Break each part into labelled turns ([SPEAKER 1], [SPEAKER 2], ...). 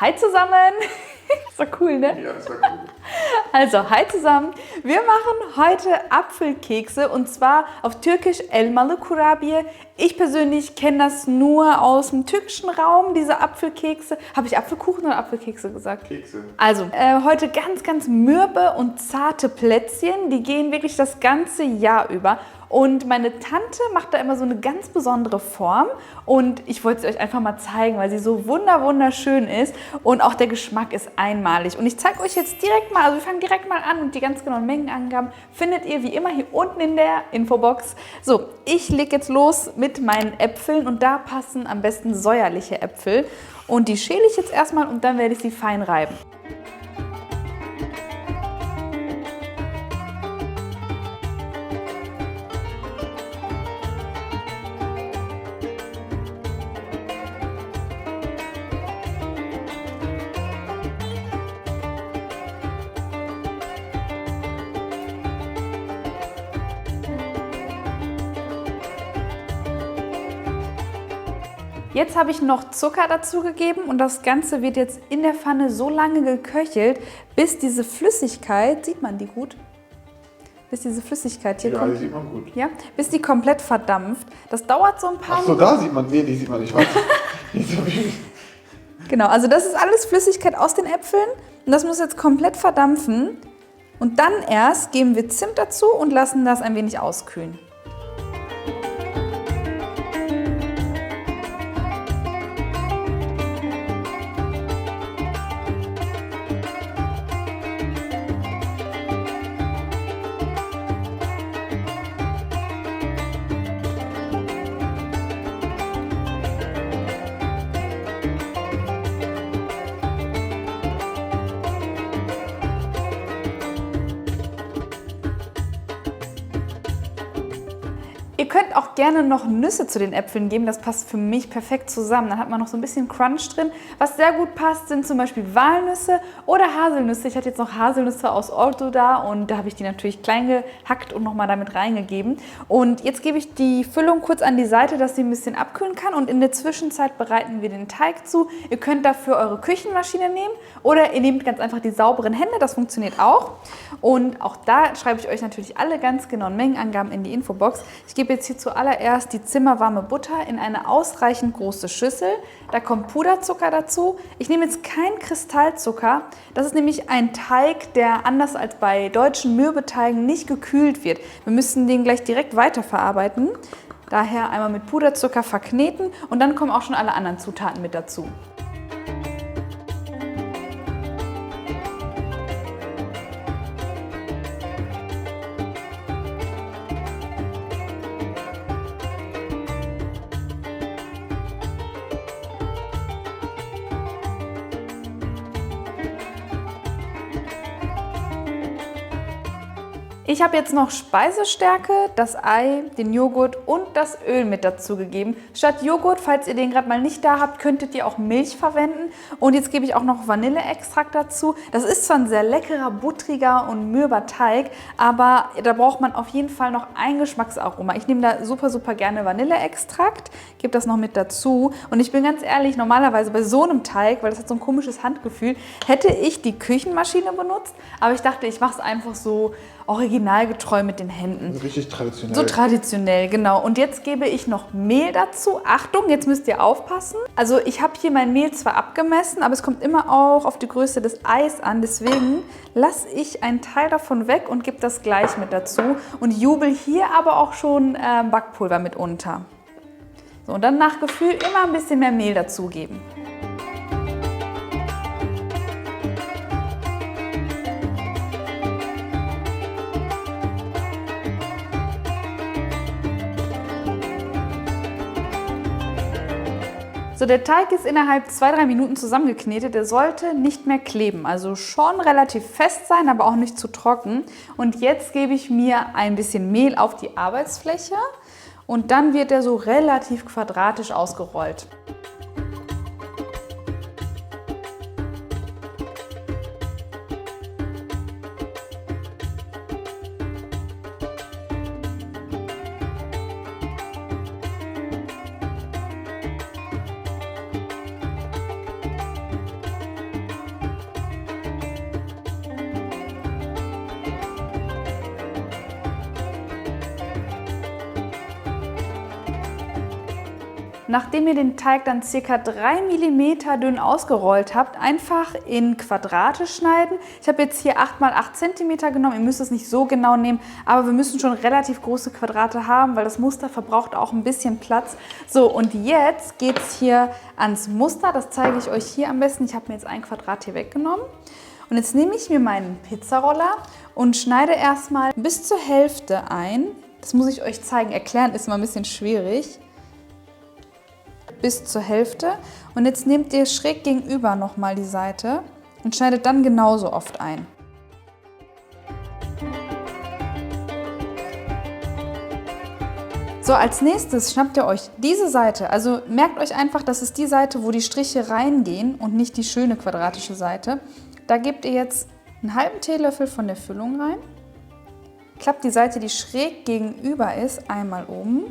[SPEAKER 1] Hi zusammen! Ist doch cool, ne?
[SPEAKER 2] Ja, das war cool.
[SPEAKER 1] Also, hi zusammen! Wir machen heute Apfelkekse und zwar auf Türkisch Elmalı Kurabiye. Ich persönlich kenne das nur aus dem türkischen Raum, diese Apfelkekse. Habe ich Apfelkuchen oder Apfelkekse gesagt?
[SPEAKER 2] Kekse.
[SPEAKER 1] Also, heute ganz mürbe und zarte Plätzchen. Die gehen wirklich das ganze Jahr über. Und meine Tante macht da immer so eine ganz besondere Form. Und ich wollte sie euch einfach mal zeigen, weil sie so wunderschön ist. Und auch der Geschmack ist einmalig. Und ich zeige euch jetzt direkt mal, also wir fangen direkt mal an. Und die ganz genauen Mengenangaben findet ihr wie immer hier unten in der Infobox. So, ich lege jetzt los mit meinen Äpfeln. Und da passen am besten säuerliche Äpfel. Und die schäle ich jetzt erstmal und dann werde ich sie fein reiben. Jetzt habe ich noch Zucker dazu gegeben und das Ganze wird jetzt in der Pfanne so lange geköchelt, bis diese Flüssigkeit, sieht man die gut? Bis diese Flüssigkeit hier kommt.
[SPEAKER 2] Ja, die sieht man gut.
[SPEAKER 1] Ja, bis die komplett verdampft. Das dauert so ein paar
[SPEAKER 2] Ach so, da sieht man, nee, die sieht man nicht. Warte.
[SPEAKER 1] Genau, also das ist alles Flüssigkeit aus den Äpfeln und das muss jetzt komplett verdampfen. Und dann erst geben wir Zimt dazu und lassen das ein wenig auskühlen. Ihr könnt auch gerne noch Nüsse zu den Äpfeln geben, das passt für mich perfekt zusammen. Dann hat man noch so ein bisschen Crunch drin. Was sehr gut passt, sind zum Beispiel Walnüsse oder Haselnüsse. Ich hatte jetzt noch Haselnüsse aus Ordu da und da habe ich die natürlich klein gehackt und nochmal damit reingegeben. Und jetzt gebe ich die Füllung kurz an die Seite, dass sie ein bisschen abkühlen kann und in der Zwischenzeit bereiten wir den Teig zu. Ihr könnt dafür eure Küchenmaschine nehmen oder ihr nehmt ganz einfach die sauberen Hände, das funktioniert auch. Und auch da schreibe ich euch natürlich alle ganz genauen Mengenangaben in die Infobox. Ich gebe jetzt hier zuallererst die zimmerwarme Butter in eine ausreichend große Schüssel. Da kommt Puderzucker dazu. Ich nehme jetzt keinen Kristallzucker. Das ist nämlich ein Teig, der anders als bei deutschen Mürbeteigen nicht gekühlt wird. Wir müssen den gleich direkt weiterverarbeiten. Daher einmal mit Puderzucker verkneten und dann kommen auch schon alle anderen Zutaten mit dazu. Ich habe jetzt noch Speisestärke, das Ei, den Joghurt und das Öl mit dazu gegeben. Statt Joghurt, falls ihr den gerade mal nicht da habt, könntet ihr auch Milch verwenden. Und jetzt gebe ich auch noch Vanilleextrakt dazu. Das ist zwar ein sehr leckerer, buttriger und mürber Teig, aber da braucht man auf jeden Fall noch ein Geschmacksaroma. Ich nehme da super gerne Vanilleextrakt, gebe das noch mit dazu. Und ich bin ganz ehrlich, normalerweise bei so einem Teig, weil das hat so ein komisches Handgefühl, hätte ich die Küchenmaschine benutzt. Aber ich dachte, ich mache es einfach so originalgetreu mit den Händen.
[SPEAKER 2] Richtig traditionell.
[SPEAKER 1] So traditionell, genau. Und jetzt gebe ich noch Mehl dazu. Achtung, jetzt müsst ihr aufpassen. Also ich habe hier mein Mehl zwar abgemessen, aber es kommt immer auch auf die Größe des Eis an. Deswegen lasse ich einen Teil davon weg und gebe das gleich mit dazu. Und jubel hier aber auch schon Backpulver mit unter. So, und dann nach Gefühl immer ein bisschen mehr Mehl dazugeben. So, der Teig ist innerhalb 2-3 Minuten zusammengeknetet. Der sollte nicht mehr kleben. Also schon relativ fest sein, aber auch nicht zu trocken. Und jetzt gebe ich mir ein bisschen Mehl auf die Arbeitsfläche und dann wird er so relativ quadratisch ausgerollt. nachdem ihr den Teig dann ca. 3 mm dünn ausgerollt habt, einfach in Quadrate schneiden. Ich habe jetzt hier 8 x 8 cm genommen, ihr müsst es nicht so genau nehmen, aber wir müssen schon relativ große Quadrate haben, weil das Muster verbraucht auch ein bisschen Platz. So, und jetzt geht es hier ans Muster, das zeige ich euch hier am besten. Ich habe mir jetzt ein Quadrat hier weggenommen. Und jetzt nehme ich mir meinen Pizzaroller und schneide erstmal bis zur Hälfte ein. Das muss ich euch zeigen. Erklären ist mal ein bisschen schwierig. Bis zur Hälfte. Und jetzt nehmt ihr schräg gegenüber nochmal die Seite und schneidet dann genauso oft ein. So, als nächstes schnappt ihr euch diese Seite. Also merkt euch einfach, das ist die Seite, wo die Striche reingehen und nicht die schöne quadratische Seite. Da gebt ihr jetzt einen halben Teelöffel von der Füllung rein. Klappt die Seite, die schräg gegenüber ist, einmal um.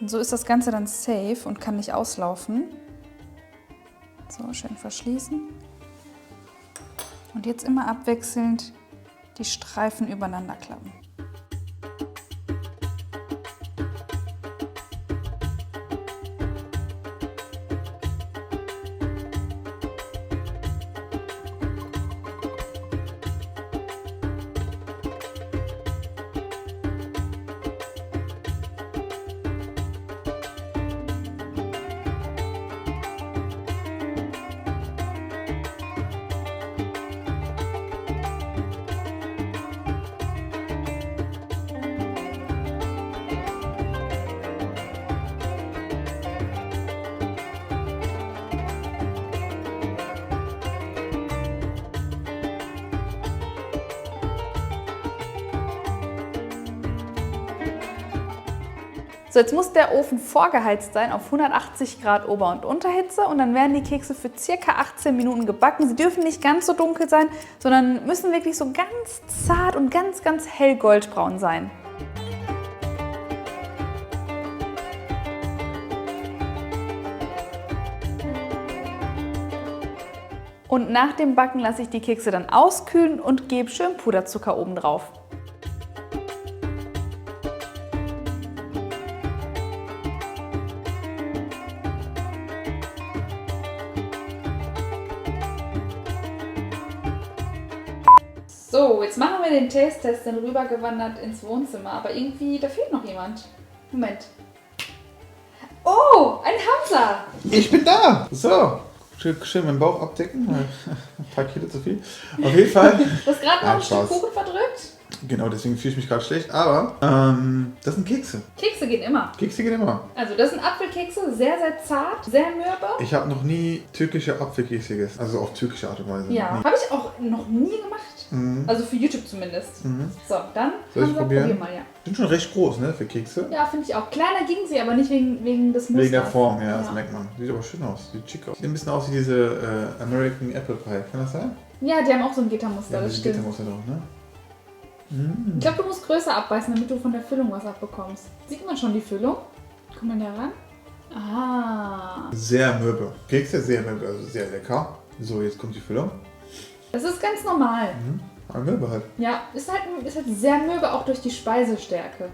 [SPEAKER 1] Und so ist das Ganze dann safe und kann nicht auslaufen. So, schön verschließen. Und jetzt immer abwechselnd die Streifen übereinander klappen. So, jetzt muss der Ofen vorgeheizt sein auf 180 Grad Ober- und Unterhitze und dann werden die Kekse für ca. 18 Minuten gebacken. Sie dürfen nicht ganz so dunkel sein, sondern müssen wirklich so ganz zart und ganz hell goldbraun sein. Und nach dem Backen lasse ich die Kekse dann auskühlen und gebe schön Puderzucker oben drauf. So, jetzt machen wir den Taste-Test, dann rübergewandert ins Wohnzimmer. Aber irgendwie, da fehlt noch jemand. Moment. Oh, ein Hamza!
[SPEAKER 2] Ich bin da! So, schön meinen Bauch abdecken. Ein paar Kilo zu viel. Auf jeden Fall.
[SPEAKER 1] Du hast gerade noch ein Stück Kuchen verdrückt?
[SPEAKER 2] Genau, deswegen fühle ich mich gerade schlecht. Aber das sind Kekse.
[SPEAKER 1] Kekse gehen immer.
[SPEAKER 2] Kekse gehen immer.
[SPEAKER 1] Also das sind Apfelkekse, sehr zart, sehr mürbe.
[SPEAKER 2] Ich habe noch nie türkische Apfelkekse gegessen. Also auf türkische Art und Weise.
[SPEAKER 1] Ja, habe ich auch noch nie gemacht. Also für YouTube zumindest. So, dann probieren mal, ja.
[SPEAKER 2] Sind schon recht groß, ne, für Kekse.
[SPEAKER 1] Ja, finde ich auch. Kleiner ging sie, aber nicht wegen des Musters.
[SPEAKER 2] Wegen der Form, ja, das merkt man. Sieht aber schön aus, sieht schick aus. Sieht ein bisschen aus wie diese American Apple Pie, kann das sein?
[SPEAKER 1] Ja, die haben auch so ein Gittermuster,
[SPEAKER 2] Ja,
[SPEAKER 1] das stimmt.
[SPEAKER 2] Gittermuster drauf, ne?
[SPEAKER 1] Ich glaube, du musst größer abbeißen, damit du von der Füllung was abbekommst. Sieht man schon die Füllung? Kommt man da ran? Ah.
[SPEAKER 2] Sehr mürbe. Kekse sehr mürbe, also sehr lecker. So, jetzt kommt die Füllung.
[SPEAKER 1] Das ist ganz normal.
[SPEAKER 2] Aber mürbe halt.
[SPEAKER 1] Ja, ist halt sehr mürbe, auch durch die Speisestärke.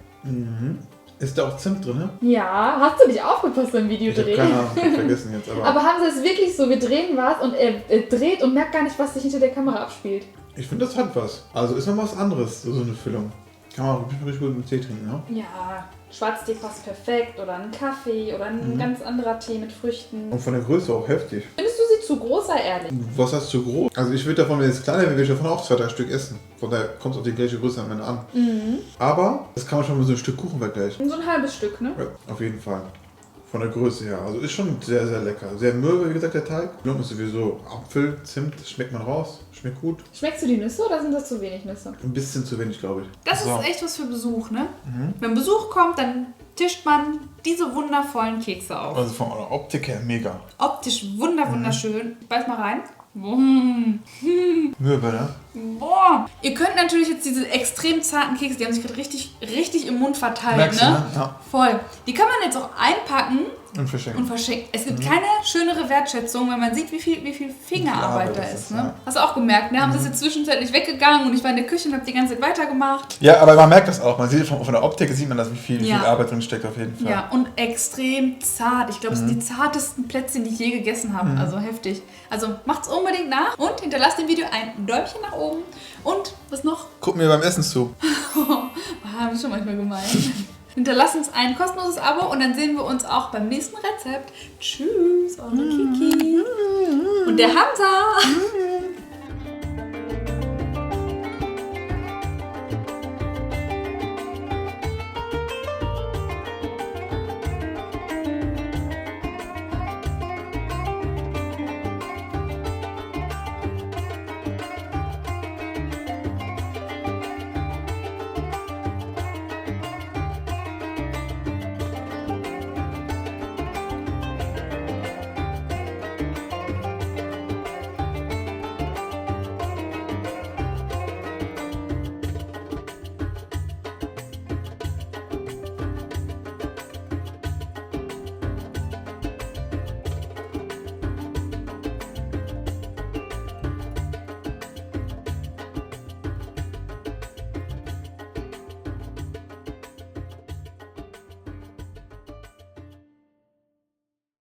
[SPEAKER 2] Ist da auch Zimt drin, ne?
[SPEAKER 1] Ja, hast du nicht aufgepasst beim Video
[SPEAKER 2] Ich hab
[SPEAKER 1] drehen?
[SPEAKER 2] keine Ahnung, ich hab vergessen jetzt.
[SPEAKER 1] Aber haben sie es wirklich so, wir drehen was und er dreht und merkt gar nicht, was sich hinter der Kamera abspielt.
[SPEAKER 2] Ich finde, das hat was. Also ist noch was anderes, so eine Füllung. Kann man auch richtig gut mit Tee trinken, ne?
[SPEAKER 1] Ja, Schwarztee passt perfekt oder ein Kaffee oder ein ganz anderer Tee mit Früchten.
[SPEAKER 2] Und von der Größe auch heftig.
[SPEAKER 1] Findest du sie zu groß, sei ehrlich?
[SPEAKER 2] Was heißt zu groß? Also ich würde davon, wenn es kleiner wäre, würde ich davon auch 2-3 Stück essen. Von daher kommt es auf die gleiche Größe am Ende an. Aber das kann man schon mit so ein Stück Kuchen vergleichen.
[SPEAKER 1] So ein halbes Stück, ne?
[SPEAKER 2] Ja, auf jeden Fall. Von der Größe her. Also ist schon sehr, sehr lecker. Sehr mürbe, wie gesagt, der Teig. Füllung ist sowieso Apfel, Zimt, das schmeckt man raus. Schmeckt gut.
[SPEAKER 1] Schmeckst du die Nüsse oder sind das zu wenig Nüsse?
[SPEAKER 2] Ein bisschen zu wenig, glaube ich.
[SPEAKER 1] Das ist echt was für Besuch, ne? Wenn Besuch kommt, dann tischt man diese wundervollen Kekse auf.
[SPEAKER 2] Also von der Optik her mega.
[SPEAKER 1] Optisch wunderschön. Beiß mal rein.
[SPEAKER 2] Mürbe, ne?
[SPEAKER 1] Boah. Ihr könnt natürlich jetzt diese extrem zarten Kekse, die haben sich gerade richtig im Mund verteilt,
[SPEAKER 2] Merkst du,
[SPEAKER 1] ne?
[SPEAKER 2] ne? Ja.
[SPEAKER 1] Voll. Die kann man jetzt auch einpacken
[SPEAKER 2] Und verschenken.
[SPEAKER 1] Und verschenken. Es gibt keine schönere Wertschätzung, wenn man sieht, wie viel Fingerarbeit da ist. Ne?
[SPEAKER 2] Ja.
[SPEAKER 1] Hast du auch gemerkt, ne? Haben sie jetzt zwischenzeitlich weggegangen und ich war in der Küche und habe die ganze Zeit weitergemacht.
[SPEAKER 2] Ja, aber man merkt das auch. Man sieht von der Optik sieht man, dass wie viel Arbeit drin steckt auf jeden Fall.
[SPEAKER 1] Ja, und extrem zart. Ich glaube, es sind die zartesten Plätzchen, die ich je gegessen habe. Also heftig. Also macht's unbedingt nach und hinterlasst dem Video ein Däumchen nach oben. Und was noch?
[SPEAKER 2] Guck mir beim Essen zu.
[SPEAKER 1] Das ist schon manchmal gemein. Hinterlasst uns ein kostenloses Abo und dann sehen wir uns auch beim nächsten Rezept. Tschüss, eure Kiki. Und der Hamza.